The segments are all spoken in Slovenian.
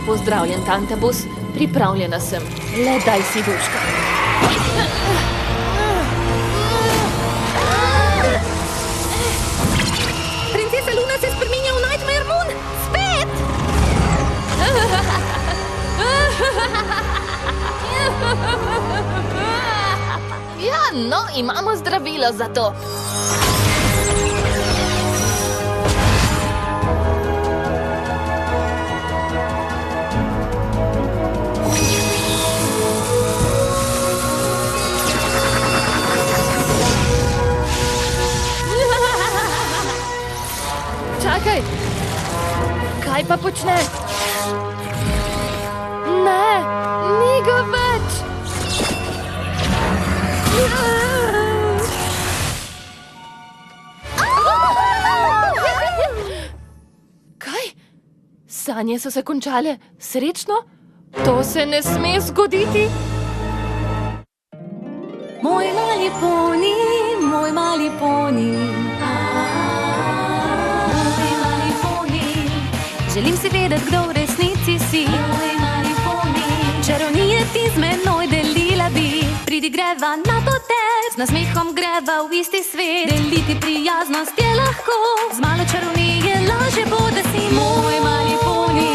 Pozdravljen, tante Bus. Pripravljena sem. Le daj si duška. Princesa Luna se spreminja v Nightmare Moon! Spet! Ja, no, imamo zdravilo za to. Čakaj! Kaj pa počne? Ne, ni ga več! Kaj? Sanje so se končale srečno? To se ne sme zgoditi? Moj mali poni, moj mali poni. Moj mali poni. Želim si vedeti, kdo v resnici si. Moj mali poni. Čarovnije ti z menoj delila bi. Pridi greva na potec, z nasmehom greva v isti svet. Deliti prijaznost je lahko, z malo čarovnije laže bo, da si moj mali poni.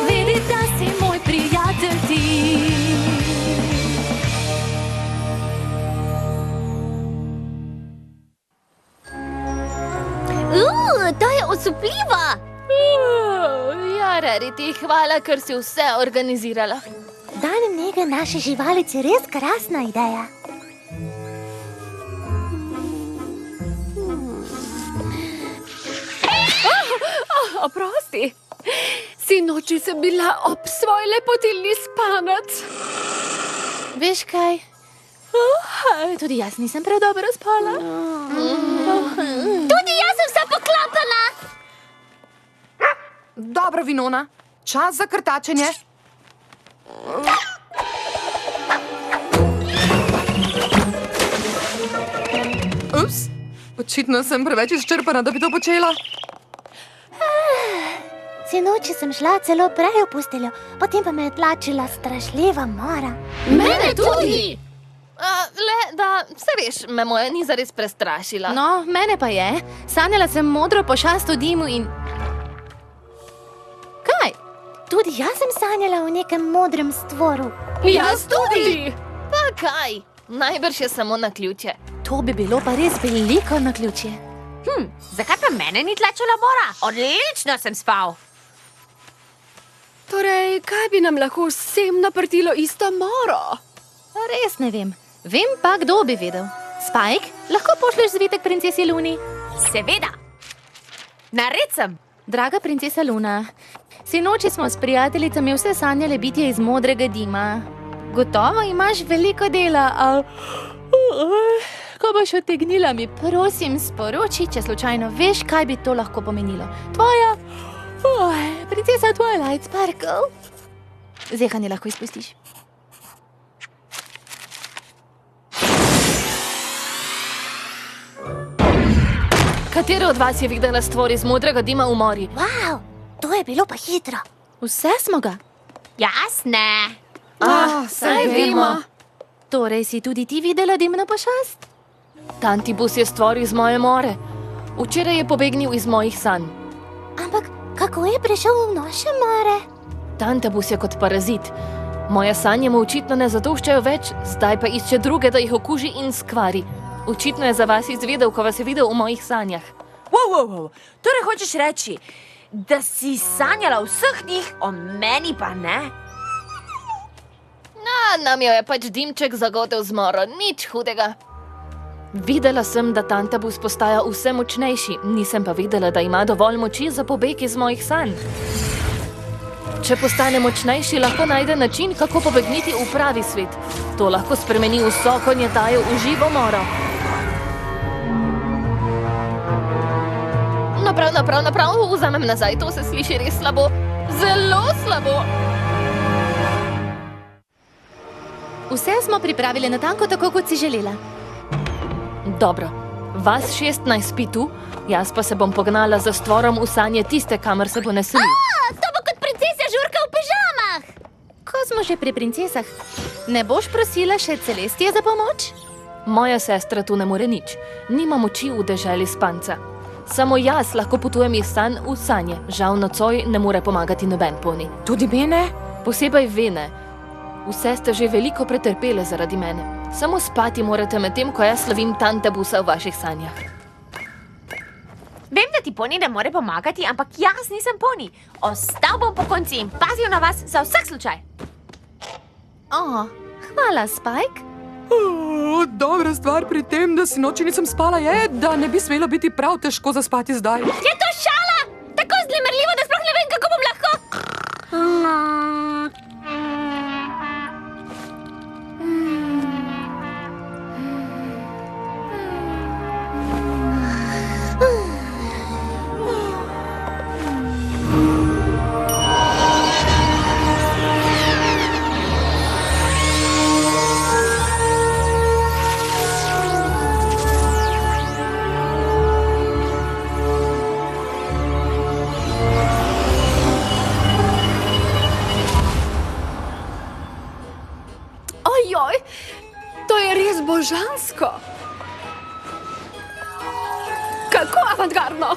Vedi, da si moj prijatelj ti. To je osupljivo! Ja, Rarity, hvala, ker si vse organizirala. Dan nege naše živalice je res krasna ideja. Oprosti, sinoči sem bila ob svoj lepotilni spanec. Veš kaj? Tudi jaz nisem prav dobro spala. Tudi jaz sem vsa poklapana! Dobro, Vinona, čas za krtačenje. Ups, očitno sem preveč izčrpana, da bi to počela. Sinoči sem šla celo prej v posteljo, potem pa me je tlačila strašljiva mora. Mene tudi! Se veš, me moja ni zares prestrašila. No, mene pa je. Sanjala sem modro pošast v dimu in... Kaj? Tudi jaz sem sanjala o nekem modrem stvoru. Jaz tudi! Pa kaj? Najbrž je samo naključje. To bi bilo pa res veliko naključje. Zakaj pa mene ni tlačila mora? Odlično sem spal. Torej, kaj bi nam lahko vsem naprtilo isto moro? Res ne vem. Vem pa, kdo bi vedel. Spike, lahko pošlješ zvitek princesi Luni? Seveda. Nared sem. Draga princesa Luna, sinoči smo s prijateljicami vse sanjale bitje iz modrega dima. Gotovo imaš veliko dela, a... Ko boš otegnila, mi prosim sporoči, če slučajno veš, kaj bi to lahko pomenilo. Tvoja... princesa Twilight Sparkle. Zehanje lahko izpustiš. Katera od vas je videla stvor iz modrega dima v mori? Wow, to je bilo pa hitro. Vse smo ga. Jaz ne. Saj vemo. Torej si tudi ti videla dimno pošast? Tanti Bus je stvor iz moje more. Včeraj je pobegnil iz mojih sanj. Ampak kako je prišel v naše more? Tante Bus je kot parazit. Moje sanje mu očitno ne zadoščajo več, zdaj pa išče druge, da jih okuži in skvari. Očitno je za vas izvedel, ko vas je videl v mojih sanjah. Wow. Torej hočeš reči, da si sanjala vseh njih, o meni pa ne? Nam jo je pač dimček zagotel z moro, nič hudega. Videla sem, da Tante Bus postaja vse močnejši, nisem pa videla, da ima dovolj moči za pobeg iz mojih sanj. Če postane močnejši, lahko najde način, kako pobegniti v pravi svet. To lahko spremeni vso konjetajo v živo moro. Naprav, vzamem nazaj, to se sliši res slabo. Zelo slabo. Vse smo pripravili natanko tako, kot si želela. Dobro, vas 16 spi tu, jaz pa se bom pognala za stvorom v sanje tiste, kamor se bo naselil. To bo kot princesja Žurka v pižamah! smo že pri princesah. Ne boš prosila še Celestije za pomoč? Moja sestra tu ne more nič. Nima moči v deželi spanca. Samo jaz lahko potujem iz sanj v sanje. Žal nocoj ne more pomagati noben poni. Tudi mene? Posebej vene. Vse ste že veliko pretrpele zaradi mene. Samo spati morate medtem, ko jaz slovim Tantabusa v vaših sanjah. Vem, da ti poni ne more pomagati, ampak jaz nisem poni. Ostal bom po konci in pazil na vas za vsak slučaj. Hvala, Spike. Dobra stvar pri tem, da si noči nisem spala, je, da ne bi smelo biti prav težko zaspati zdaj. Je to šala? Tako vznemirljivo, da sploh ne vem, kako bom lahko. Ojoj, to je res božansko. Kako avantgardno.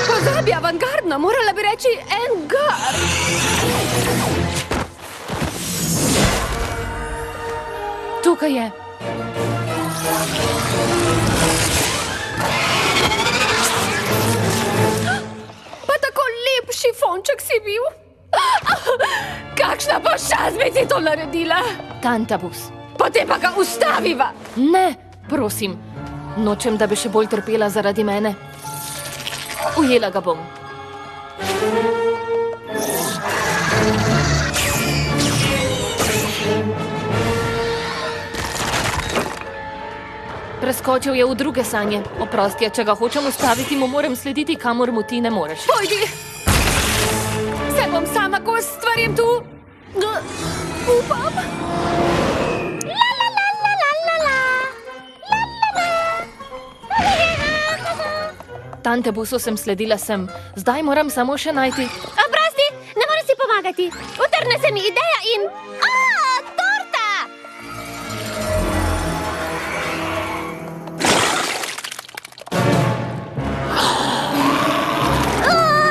Pozabi avantgardno, morala bi reči engar. Tukaj je. Pa tako lep šifonček si bil. Kakšna pošast bi ti to naredila? Tantabus. Potem pa ga ustaviva. Ne, prosim. Nočem, da bi še bolj trpela zaradi mene. Ujela ga bom. Preskočil je v druge sanje. Oprosti, če ga hočem ustaviti, mu moram slediti, kamor mu ti ne moreš. Pojdi. Se bom sama kos stvarjem tu. Upam. Tantabusu sem sledila sem. Zdaj moram samo še najti. Oprosti, ne moreš si pomagati. Utrne se mi ideja in... torta!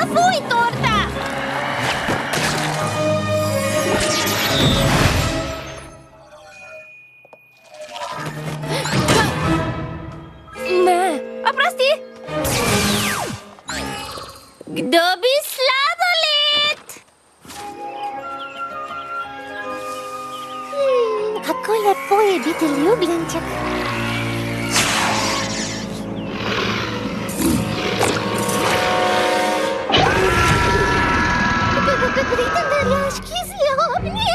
Fuj, torta! Ne. Oprosti! Kdo bi sladoled? Kako lepo je biti ljubljenček. Pridem darjaški zlobni,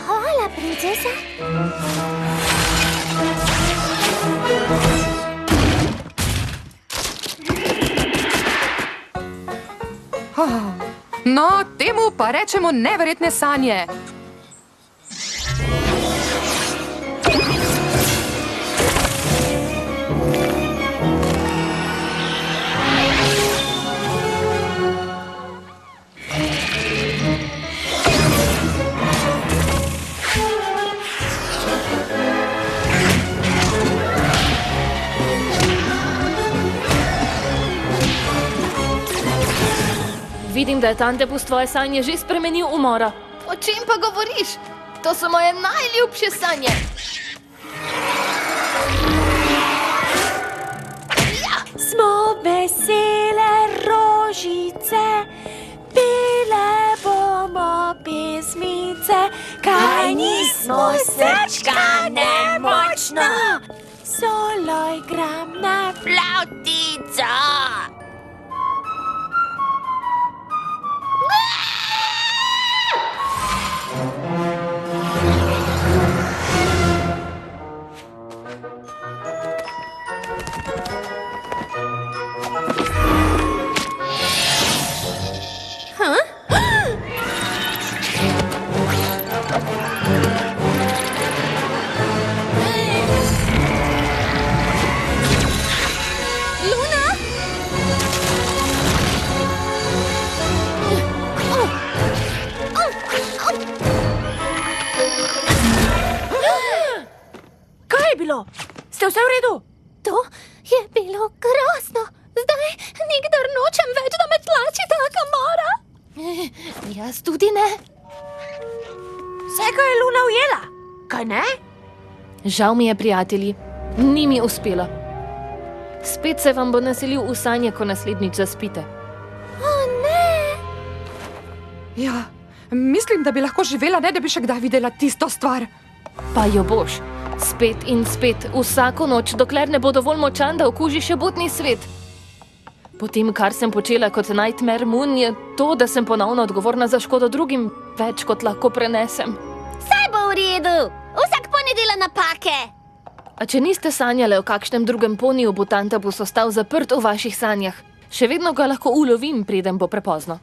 Hvala, princesa. No, temu pa rečemo neverjetne sanje. Vidim, da je Tantebus tvoje sanje že spremenil v mora. O čem pa govoriš? To so moje najljubše sanje. Smo vesele rožice, pele bomo pesmice, kaj nismo srčka nemočno, solo igram na flavtico. bilo? Ste vse v redu? To je bilo grozno. Zdaj nikdar nočem več, da me tlači taka mora. Jaz tudi ne. Vse, kar je Luna ujela. Kaj ne? Žal mi je, prijatelji, ni mi uspelo. Spet se vam bo naselil v sanje, ko naslednjič zaspite. Ja, mislim, da bi lahko živela, ne da bi še kdaj videla tisto stvar. Pa jo boš. Spet in spet, vsako noč, dokler ne bo dovolj močan, da okuži še butni svet. Potem, kar sem počela kot Nightmare Moon, je to, da sem ponovno odgovorna za škodo drugim, več kot lahko prenesem. Saj bo v redu. Vsak poni dela napake. A če niste sanjali o kakšnem drugem poniju, bo Tantabus ostal zaprt v vaših sanjah. Še vedno ga lahko ulovim, preden bo prepozno.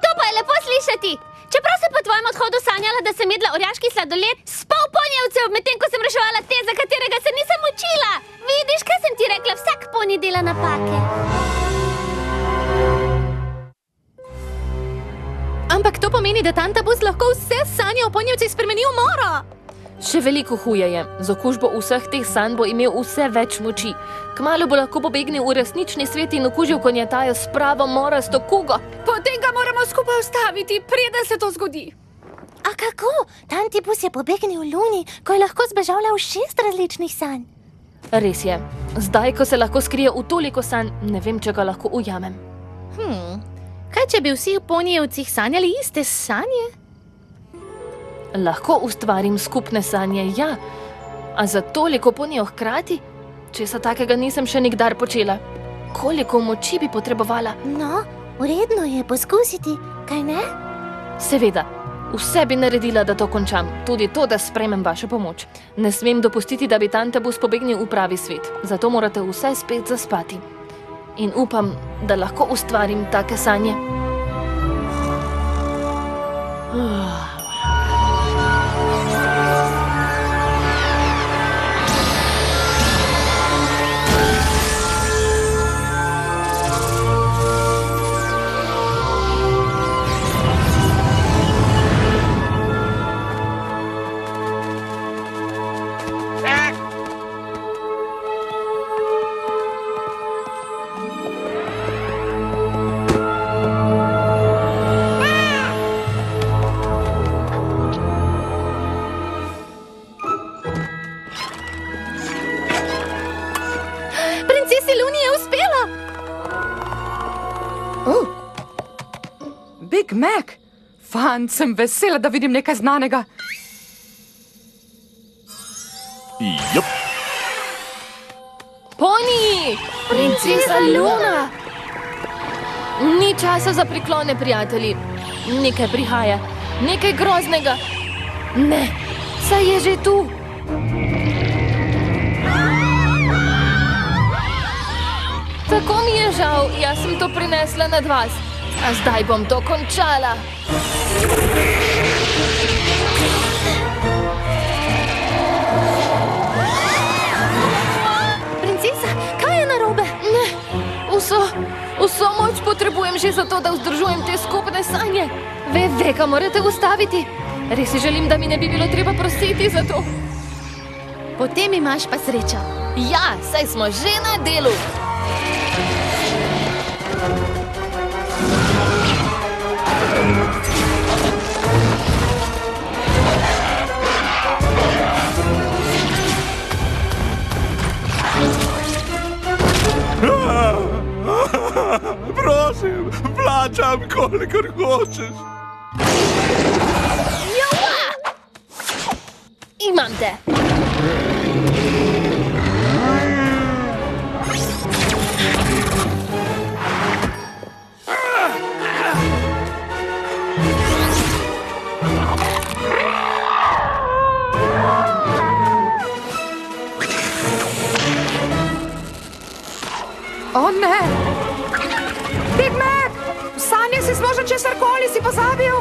To pa je lepo slišati. Čeprav sem po tvojem odhodu sanjala, da sem jedla orjaški sladoled s pol ponjevcev, medtem ko sem reševala te, za katerega se nisem učila. Vidiš, kaj sem ti rekla, vsak poni dela napake. Ampak to pomeni, da Tantabus lahko vse sanje o ponjevcih spremeni v moro. Še veliko huje je. Z okužbo vseh teh sanj bo imel vse več moči. Kmalu bo lahko pobegnil v resnični svet in okužil konjetajo s pravo morasto kugo. Potem ga moramo skupaj ustaviti, preden se to zgodi. A kako? Tantibus je pobegnil Luni, ko je lahko zbežala v 6 različnih sanj. Res je. Zdaj, ko se lahko skrije v toliko sanj, ne vem, če ga lahko ujamem. Kaj, če bi vsi ponijevcih sanjali iste sanje? Lahko ustvarim skupne sanje, ja. A za toliko ponijev hkrati? Česa takega nisem še nikdar počela. Koliko moči bi potrebovala? No, uredno je poskusiti, kaj ne? Seveda. Vse bi naredila, da to končam. Tudi to, da sprejmem vašo pomoč. Ne smem dopustiti, da bi Tantabus pobegnil v pravi svet. Zato morate vse spet zaspati. In upam, da lahko ustvarim take sanje. Princesi Luni je uspela! Big Mac! Fant, sem vesela, da vidim nekaj znanega. Jup. Poni! Princesa Luna! Ni časa za priklone, prijatelji. Nekaj prihaja. Nekaj groznega. Ne, saj je že tu. Tako mi je žal, jaz sem to prinesla nad vas. A zdaj bom to končala. Princesa, kaj je narobe? Ne, vso moč potrebujem že zato, da vzdržujem te skupne sanje. Ve, ga morate ustaviti. Res si želim, da mi ne bi bilo treba prositi za to. Potem imaš pa srečo. Ja, saj smo že na delu. Prosim, plačam, kolikor hočeš. Imam te. O ne! Big Mac! V sanje si zmožen česarkoli, si pozabil?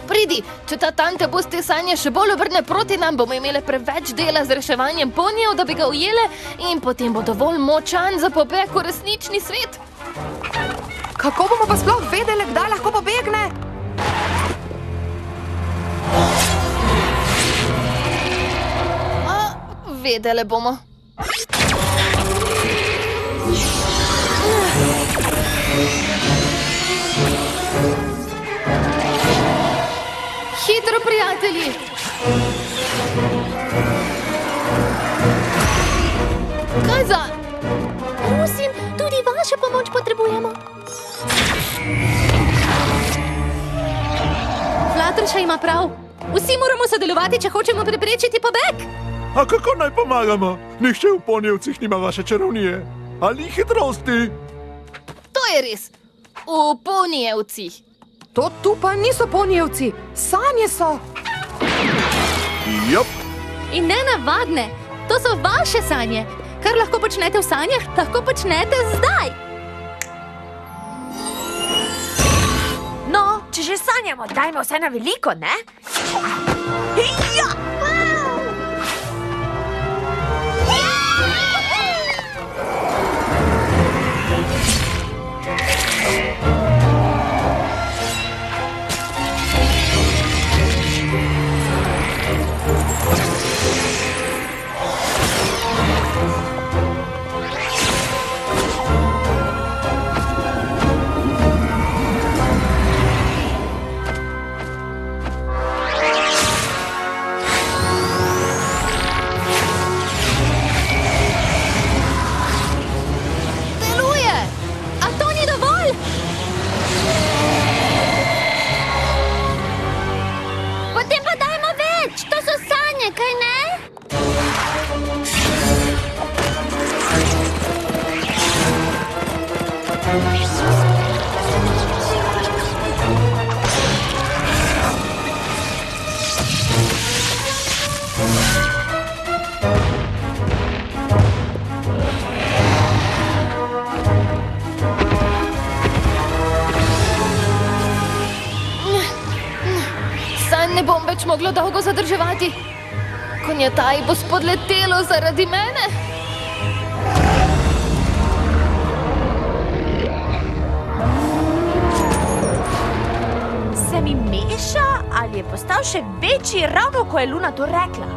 Pridi, Če ta tante bus te sanje še bolj obrne proti nam, bomo imeli preveč dela z reševanjem ponijev, da bi ga ujele in potem bo dovolj močan za pobeg v resnični svet. Kako bomo pa sploh vedeli, kdaj lahko pobegne? Vedele bomo. Hitro, prijatelji! Kaj za? Prosim, tudi vašo pomoč potrebujemo. Fluttershy ima prav. Vsi moramo sodelovati, če hočemo preprečiti pobeg. A kako naj pomagamo? Nihče v ponijevcih nima vaše čarovnije. Ali hitrosti? To je res. V ponijevcih. To tu pa niso ponijevci, sanje so. Jop. In nenavadne, to so vaše sanje. Kar lahko počnete v sanjah, lahko počnete zdaj. No, če že sanjamo, dajmo vse na veliko, ne? Ja! Ne bom več mogla dolgo zadrževati. Konjataj bo spodletelo zaradi mene. Se mi meša, ali je postal še večji, ravno ko je Luna to rekla?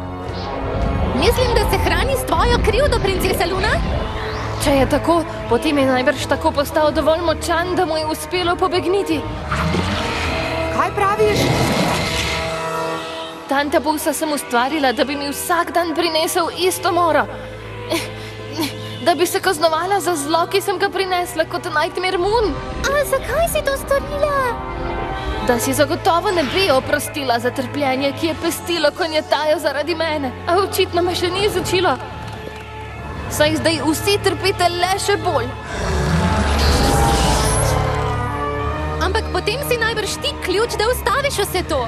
Mislim, da se hrani s tvojo krivdo, princesa Luna. Če je tako, potem je najbrž tako postal dovolj močan, da mu je uspelo pobegniti. Kaj praviš? Tante Busa sem ustvarila, da bi mi vsak dan prinesel isto moro. Da bi se kaznovala za zlo, ki sem ga prinesla kot Nightmare Moon. A zakaj si to storila? Da si zagotovo ne bi oprostila za trpljenje, ki je pestilo Konjatajo zaradi mene. A očitno me še ni začelo. Saj zdaj vsi trpite le še bolj. Ampak potem si najbrž ti ključ, da ustaviš vse to.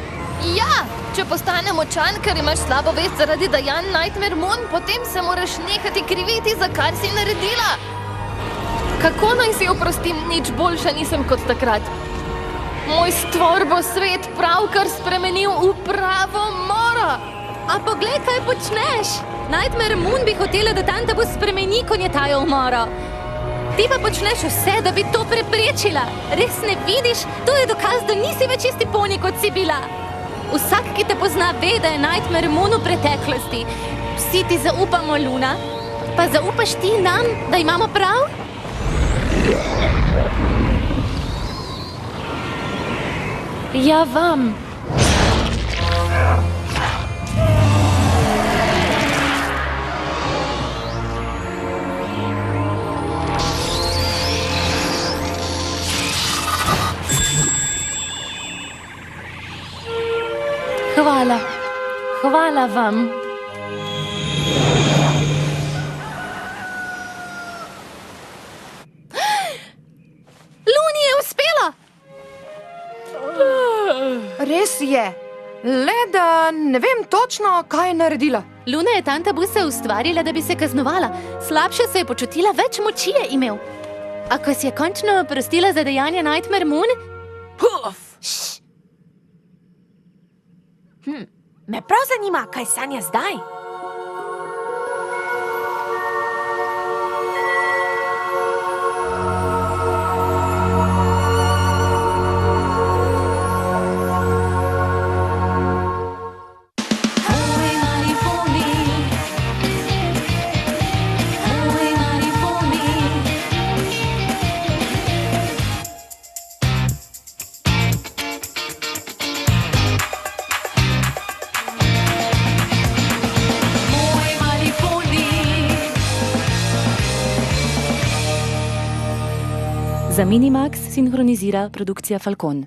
Ja, če postane močan, ker imaš slabo vest zaradi dejanj Nightmare Moon, potem se moraš nehati kriviti, za kar si naredila. Kako naj si oprostim, nič boljša nisem kot takrat. Moj stvor bo svet pravkar spremenil v pravo moro. A poglej, kaj počneš. Nightmare Moon bi hotela, da tante bo spremeni Konjatajo v moro. Ti pa počneš vse, da bi to preprečila. Res ne vidiš? To je dokaz, da nisi več isti poni, kot si bila. Vsak, ki te pozna, ve, da je Nightmare Moon v preteklosti. Vsi ti zaupamo, Luna. Pa zaupaš ti nam, da imamo prav? Ja, vam. Hvala. Hvala vam. Luni je uspelo! Res je. Le da ne vem točno, kaj je naredila. Luna je tanta Busa ustvarila, da bi se kaznovala. Slabše se je počutila, več moči je imel. A ko si je končno oprostila za dejanje Nightmare Moon? Puf! Me prav zanima, kaj sanja zdaj. Oj, mali poni. Oj, mali poni. Oj, mali poni. Za Minimax sinhronizira produkcija Falcon.